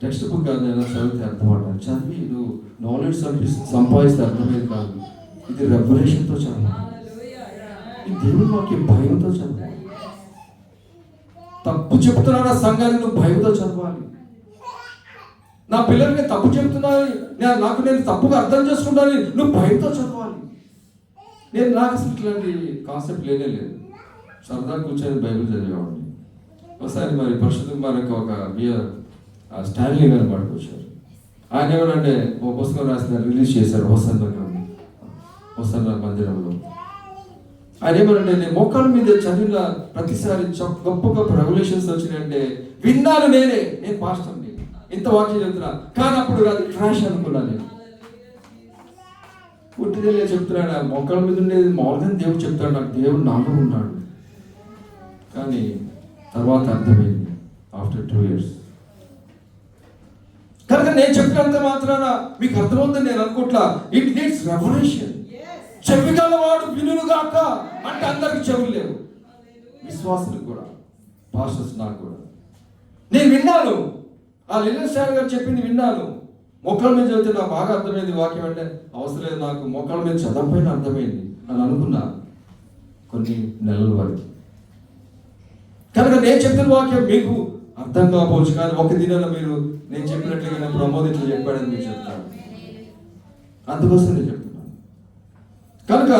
టెక్స్ట్ బుక్ కాదు, నేను చదివితే అర్థమంటాను. చదివి నువ్వు నాలెడ్జ్ సంపాదిస్తే అర్థమేది కాదు. ఇది రెవల్యూషన్తో చదవాలి, ఈ దేవుని వాక్యం భయంతో చదవాలి. తప్పు చెప్తున్నాను సంఘాన్ని నువ్వు భయంతో చదవాలి. నా పిల్లలకి తప్పు చెప్తున్నాను, నేను తప్పుగా అర్థం చేసుకుంటాను, నువ్వు భయంతో చదవాలి. నాకు అసలు ఇట్లాంటి కాన్సెప్ట్ లేదు. సరదా కూర్చొని బైబిల్ చదివేవాడిని. ఒకసారి మరి పరిశుద్ధ మనకు ఒక స్టాన్లీ గారు పట్టుకొచ్చారు. ఆయన ఏమనంటే ఒక పుస్తకం రాసిన రిలీజ్ చేశారు హోసన్న మందిరంలో. ఆయన ఏమనంటే, నేను మోకాళ్ళ మీద చదివిన ప్రతిసారి గొప్ప గొప్ప రెవల్యూషన్స్ వచ్చినాయంటే విన్నాను. నేను పాస్టర్ని, ఇంత వాక్యం చెప్తున్నా, కానీ అప్పుడు అది ట్రాష్ అనుకున్నాను. నేను పుట్టిదే చెప్తున్నాడు, మోకాళ్ళ మీద ఉండేది మామూలుగా దేవుడు చెప్తాడు, నాకు దేవుడు నాలో ఉన్నాడు. కానీ తర్వాత అర్థమైంది ఆఫ్టర్ 2 years. కనుక నేను చెప్పినంత మాత్రాన మీకు అర్థమవుతుంది నేను అనుకోట్లా. It needs revolution. చెవి గలవాడు వినుగాక అంటే అందరికి చెవులు లేవు, విశ్వాసులకు కూడా, పాస్టర్స్ నాకు కూడా. నేను విన్నాను, ఆ లిలియన్ స్టార్ గారు చెప్పింది విన్నాను. మొక్కల మీద చదివితే నాకు బాగా అర్థమైంది వాక్యం. అంటే అవసరం లేదు, నాకు మొక్కల మీద చదవపైన అర్థమైంది అని అనుకున్నా కొన్ని నెలల వరకు. కనుక నేను చెప్పిన వాక్యం మీకు అర్థం కాకపోవచ్చు, కానీ ఒక దినాన మీరు నేను చెప్పినట్లుగా నేను ప్రమోద్ ఇట్లా చెప్పాడని మీరు చెప్తాను. అందుకోసం నేను చెప్తున్నాను. కనుక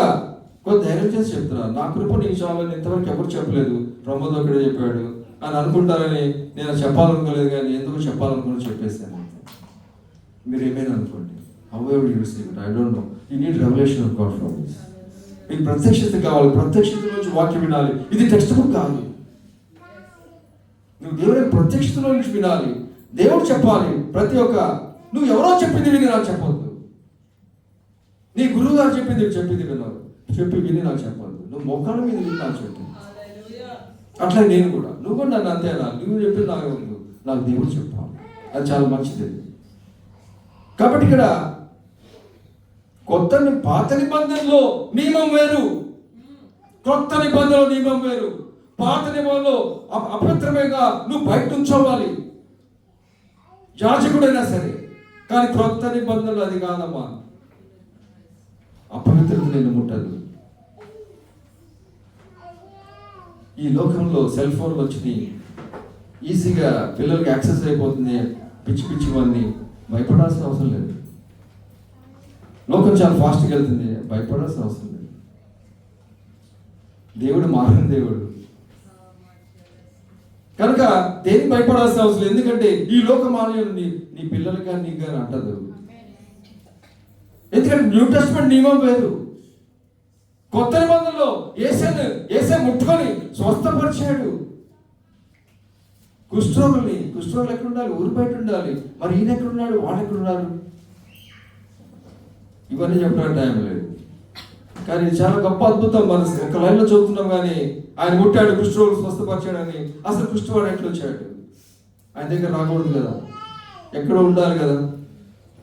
కొంత ధైర్యం చేసి చెప్తున్నాను. నా కృప నీకు చాలని ఇంతవరకు ఎవరు చెప్పలేదు, ప్రమోద్ ఒక్కడే చెప్పాడు అని అనుకుంటారని నేను చెప్పాలనుకోలేదు, కానీ ఎందుకు చెప్పాలనుకుని చెప్పేసాను. మీరు ఏమైనా అనుకోండి, how ever you receive it, I don't know. You need revolution of God from this. మీకు ప్రత్యక్షత కావాలి, ప్రత్యక్షత నుంచి వాక్యం వినాలి. ఇది టెక్స్ట్ బుక్ కాదు, నువ్వు దేవుని ప్రత్యక్షతలో నుంచి వినాలి. దేవుడు చెప్పాలి. ప్రతి ఒక్క నువ్వు ఎవరో చెప్పింది విని నాకు చెప్పొద్దు. నీ గురువు గారు చెప్పింది విన్నావు, చెప్పి విని నాకు చెప్పొద్దు. నువ్వు మోకాళ్ళ మీద విని నాకు చెప్పు. అట్లా నేను కూడా, నువ్వు కూడా నన్ను అంతేనా, నువ్వు చెప్పింది నాకు వద్దు, నాకు దేవుడు చెప్పాలి. అది చాలా మంచిది. కాబట్టి ఇక్కడ పాత నిబంధనలో నియమం వేరు, కొత్త నిబంధనలో నియమం వేరు. పాత నియమంలో అపవిత్రమేగా నువ్వు బయట ఉంచోవాలి, యాజకుడైనా సరే. కానీ కొత్త నిబంధనలు అది కాదమ్మా, అపవిత్రత నేను ముట్టదు. ఈ లోకంలో సెల్ ఫోన్ వచ్చి ఈజీగా పిల్లలకి యాక్సెస్ అయిపోతుంది, పిచ్చి పిచ్చివన్నీ. భయపడాల్సిన అవసరం లేదు. లోకం చాలా ఫాస్ట్గా వెళ్తుంది, భయపడాల్సిన అవసరం లేదు. దేవుడు మారిన దేవుడు. కనుక దేనికి భయపడాల్సిన అవసరం లేదు. ఎందుకంటే ఈ లోకమాన్యం నీ పిల్లలకి కానీ నీకు కానీ అంటదు. ఎందుకంటే న్యూ టెస్ట్మెంట్ నియమం వేరు. కొత్త నిబంధనలో యేసే ముట్టుకొని స్వస్థపరిచాడు కుష్ఠరోగులు ఎక్కడ ఉండాలి? ఊరు బయట ఉండాలి. మరి ఈయన ఎక్కడున్నాడు? వాడు ఎక్కడున్నాడు? ఇవన్నీ చెప్పడానికి టైం లేదు. కానీ చాలా గొప్ప అద్భుతం. మన ఒక లైన్లో చదువుతున్నాం కానీ ఆయన ముట్టాడు, కుష్ఠరోగులు స్వస్థపరిచాడని. అసలు కుష్ఠవాడు ఎట్లా వచ్చాడు? ఆయన దగ్గర రాకూడదు కదా, ఎక్కడో ఉండాలి కదా,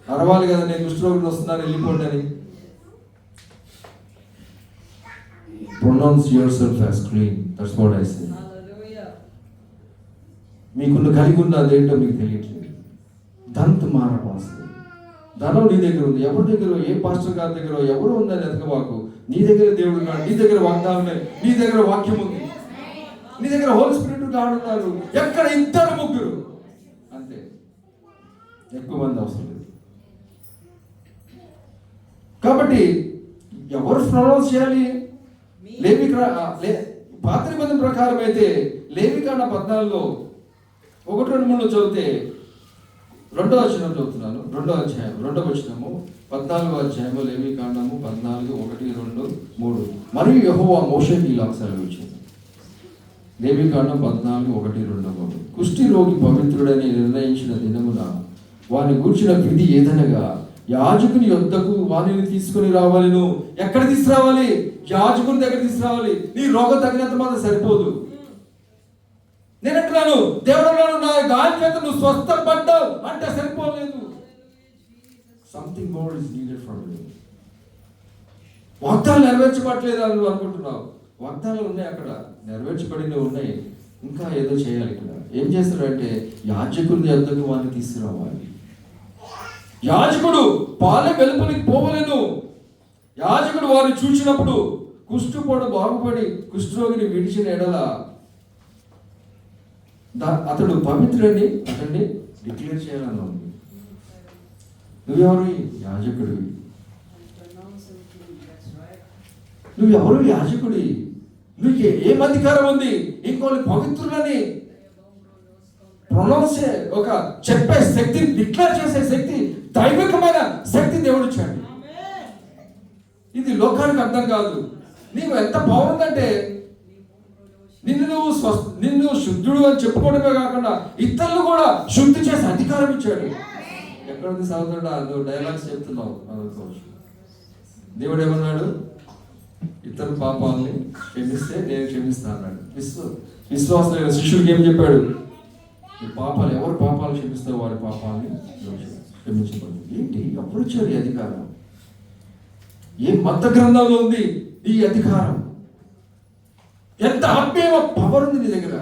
అరవాలి కదా, నేను కుష్ఠరోగులు వస్తున్నాను వెళ్ళిపోండి అని. Pronounce yourself as clean. That's what I say. మీకున్న కలిగి ఉన్న అదేంటో మీకు తెలియట్లేదు. దంత్ మారపాస్తుంది. ధనం నీ దగ్గర ఉంది. ఎవరి దగ్గర, ఏ పాస్టర్ గారి దగ్గర ఎవరు ఉందని ఎతకబాకు. నీ దగ్గర దేవుడు ఉన్నాడు, నీ దగ్గర వాగ్దానం ఉన్నాయి, నీ దగ్గర వాక్యం ఉంది, నీ దగ్గర హోల్ స్పిరిట్ గాడు ఉన్నారు. ఎక్కడ ఇద్దరు ముగ్గురు అంతే, ఎక్కువ మంది అవసరం లేదు. కాబట్టి ఎవరు ప్రొనౌన్స్ చేయాలి? పాత నిబంధన ప్రకారం అయితే లేవికాండ 14లో 1-2-3 చదివితే 2వ వచనం చదువుతున్నాను. 2వ అధ్యాయం 2వ వచనము 14వ అధ్యాయము లేవికాండము 14:1-2-3. మరియు యెహోవా మోషేకి ఇలా సెలవిచ్చాడు. లేవికాండం 14:1-2. కుష్టి రోగి పవిత్రుడని నిర్ణయించిన దినమున వాని గూర్చిన విధి ఏదనగా యాజకుని యొద్దకు వానిని తీసుకుని రావాలను. ఎక్కడ తీసుకురావాలి? యాజకుని దగ్గర తీసుకురావాలి. నీ రోగం తగినంత మాత్రం సరిపోదు. నేను అంటున్నాను, దేవుడు నా గాలి చేత నువ్వు స్వస్థపడ్డావు అంటే సరిపోలేదు. Something more is needed from you. వాగ్దానాలు నెరవేర్చబడలేదు అని నువ్వు అనుకుంటున్నావు. వాగ్దానాలు ఉన్నాయి, అక్కడ నెరవేర్చబడినవి ఉన్నాయి. ఇంకా ఏదో చేయాలి. ఇక్కడ ఏం చేస్తారంటే యాజకుని యొద్దకు వారిని తీసుకురావాలి. యాజకుడు పాలె వెలుపలికి పోవలేను. యాజకుడు వారిని చూసినప్పుడు కుష్ఠపోడు బాగుపడి కుష్ఠరోగిని విడిచిన ఎడల అతడు పవిత్రుడని అతన్ని డిక్లేర్ చేయాలని ఉంది. నువ్వెవరు? యాజకుడివి. నువ్వెవరు? యాజకుడి. నీకు ఏం అధికారం ఉంది? ఇంకోళ్ళు పవిత్రులని ప్రొనౌన్స్ ఒక చెప్పే శక్తిని, డిక్లేర్ చేసే శక్తి, దైవికమైన శక్తి దేవుడు ఇచ్చాడు. ఇది లోకానికి అర్థం కాదు. నీకు ఎంత పవర్ ఉందంటే నిన్ను శుద్ధుడు అని చెప్పుకోవడమే కాకుండా ఇతరులు కూడా శుద్ధి చేసే అధికారం ఇచ్చాడు. ఎక్కడ ఉంది సహోదరుడా? నువ్వు డైలాగ్స్ చెప్తున్నావు అనుకోవచ్చు. దేవుడు ఏమన్నాడు? ఇతర పాపాలని క్షమిస్తే నేను క్షమిస్తా అన్నాడు. విశ్వాసమైన శిష్యుడికి ఏం చెప్పాడు? ఈ పాపాలు, ఎవరు పాపాలు క్షమిస్తారో వారి పాపాలని క్షమించబడు. ఏంటి? అప్పుడు వచ్చాడు ఈ అధికారం. ఏ మత గ్రంథంలో ఉంది ఈ అధికారం? ఎంత ఆత్మీయ పవర్ ఉంది నీ దగ్గర.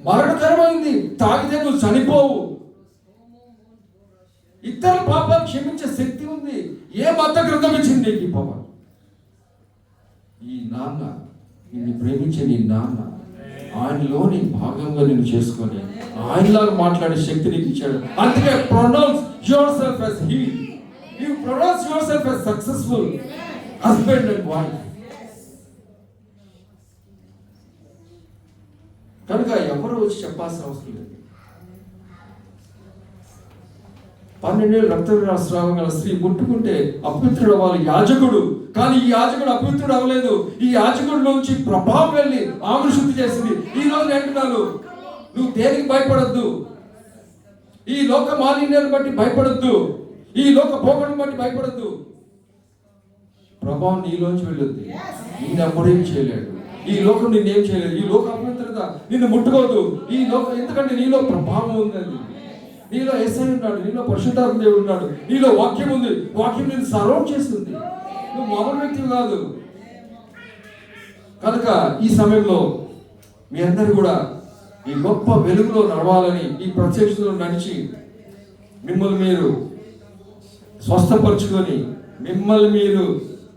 మరణకరమైంది. తాగితే నువ్వు చనిపోవు. ఇతర పాపాలు క్షమించే శక్తి ఉంది. ఏ మత గ్రంథం ఇచ్చింది నీకు ఈ పవర్? ఈ నాన్న, నిన్ను ప్రేమించే నీ నాన్న ఆయనలోని భాగంగా నిన్ను చేసుకొని ఆయనలాగా మాట్లాడే శక్తి నీకు ఇచ్చాడు. అందుకే pronounce yourself as healed. You pronounce yourself as successful husband and wife. కనుక ఎవరు వచ్చి చెప్పాల్సిన అవసరం లేదు. 12 ఏళ్ళు రక్తస్రావం గల స్త్రీ ముట్టుకుంటే అపవిత్రుడు అవ్వాలి యాజకుడు. కానీ ఈ యాజకుడు అపవిత్రుడు అవ్వలేదు. ఈ యాజకుడి నుంచి ప్రభావం వెళ్ళి ఆమెను శుద్ధి చేసింది. ఈ రోజు అంటున్నాను, నువ్వు దేనికి భయపడద్దు. ఈ లోక మాలిన్యాన్ని బట్టి భయపడద్దు. ఈ లోక భోగం బట్టి భయపడద్దు. ప్రభావం నీలోంచి వెళ్ళొద్ది. నిన్ను ఎప్పుడేం చేయలేడు. ఈ లోకం నిన్నేం చేయలేదు. ఈ లోక అపవిత్రత నిన్ను ముట్టుకోదు. ఈ లోకం, ఎందుకంటే నీలో ప్రభావం ఉందండి. నీలో యేసయ్య ఉన్నాడు, నీలో పరిశుద్ధాత్మ దేవుడు ఉన్నాడు, నీలో వాక్యం ఉంది. వాక్యం నిన్ను సరౌండ్ చేస్తుంది. నువ్వు మామూలు వ్యక్తి కాదు. కనుక ఈ సమయంలో మీ అందరూ కూడా ఈ గొప్ప వెలుగులో నడవాలని, ఈ ప్రత్యక్షతలో నడిచి మిమ్మల్ని మీరు స్వస్థపరుచుకొని, మిమ్మల్ని మీరు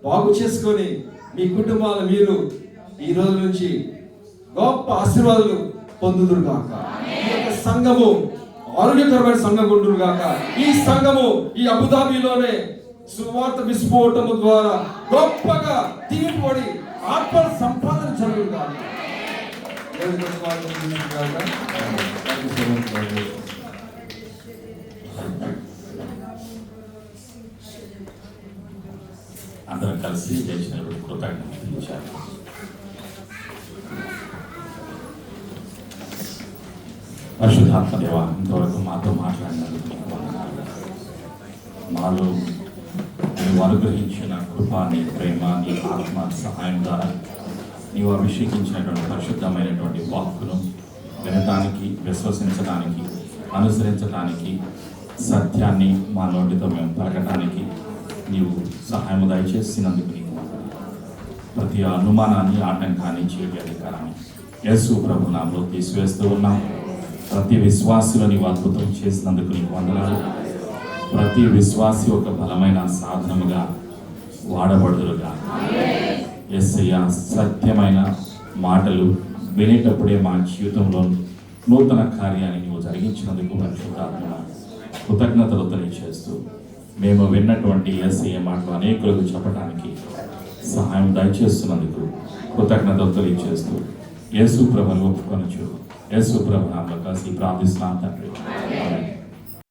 బాగు చేసుకొని, మీ కుటుంబాలు మీరు ఈ రోజు నుంచి గొప్ప ఆశీర్వాదాలు పొందుదురు గాక. ఈ యొక్క సంఘము ఆరోగ్యకరమైన సంఘం ఉండును గాక. ఈ సంఘము ఈ అబుదాబిలోనే సువార్త విస్ఫోటము ద్వారా గొప్పగా దీవింపబడి ఆత్మ సంపాదన జరుగును గాక. దేవుడి కొరకు వాక్యం వినిపించగలరా? Thank you so much, brother. అందరం కలిసి చేసినప్పుడు కృతజ్ఞతలు తెలియజేయాలి. పరిశుద్ధాత్మ దేవ, ఇంతవరకు మాతో మాట్లాడినందుకు నీకు వందనాలు. మాలో నీవు అనుగ్రహించిన కృప, నీ ప్రేమ, నీ ఆత్మ సహాయం ద్వారా నీవు అభిషేకించినటువంటి పరిశుద్ధమైనటువంటి వాక్కును వినటానికి, విశ్వసించడానికి, అనుసరించడానికి, సత్యాన్ని మా నోటితో మేము పలకటానికి నీవు సహాయం దయచేసినందుకు నీకు వందనాలు. ప్రతి అనుమానాన్ని, ఆటంకాన్ని, చేటి అధికారాన్ని యేసు ప్రభు నామములో తీసివేస్తూ ఉన్నాం. ప్రతి విశ్వాసిలో నీవు అద్భుతం చేసినందుకు నీకు వందనాలు. ప్రతి విశ్వాసి ఒక బలమైన సాధనముగా వాడబడుదురుగా. యేసయ్య, సత్యమైన మాటలు వినేటప్పుడే మా జీవితంలో నూతన కార్యాన్ని నీవు జరిగించినందుకు పరిశుద్ధాత్మ కృతజ్ఞతలు తెలియజేస్తూ మేము విన్నటువంటి యేసయ్య మాటలు అనేకులకు చెప్పడానికి సహాయం దయచేస్తున్నందుకు కృతజ్ఞతలు తెలియజేస్తూ యేసు ప్రభువును ఒప్పుకొనుచు యేసు ప్రభు నామములో కలిసి ప్రార్థిస్తున్నాం తండ్రి. ఆమేన్.